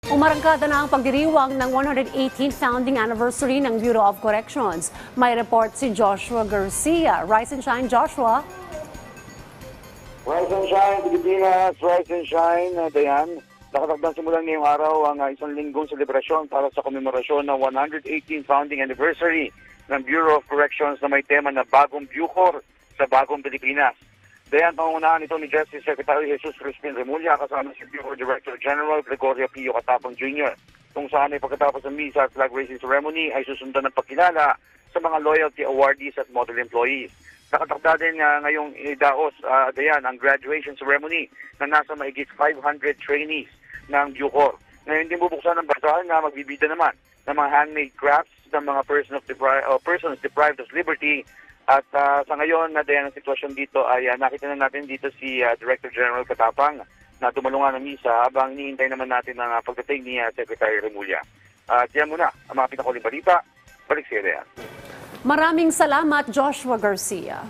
Umarangkada na ang pagdiriwang ng 118th founding anniversary ng Bureau of Corrections. May report si Joshua Garcia. Rise and shine, Joshua. Rise and shine, Pilipinas. Rise and shine, Dayan. Nakatakdang simulan ngayong araw ang isang linggong selebrasyon para sa komemorasyon ng 118th founding anniversary ng Bureau of Corrections na may tema na Bagong Bucor sa Bagong Pilipinas. Dayan, pangungunahan ito ni Justice Secretary Jesus Crispin Remulla kasama si Bureau Director General Gregorio Pio Catapang Jr. Kung saan ay pagkatapos ng misa at flag raising ceremony ay susundan ng pagkilala sa mga loyalty awardees at model employees. Nakatakda din ngayong idaos, Dayan, ang graduation ceremony na nasa maigit 500 trainees ng Bucor. Ngayon din bubuksan ng bazaar na magbibida naman ng mga handmade crafts ng mga persons deprived of liberty. At sa ngayon, Dayan, ang sitwasyon dito ay nakita na natin dito si Director General Catapang na tumalungan ng misa habang iniintay naman natin ang pagdating ni Secretary Remulla. Diyan muna ang mga pinakuling balita. Balik siya, Dayan. Maraming salamat, Joshua Garcia.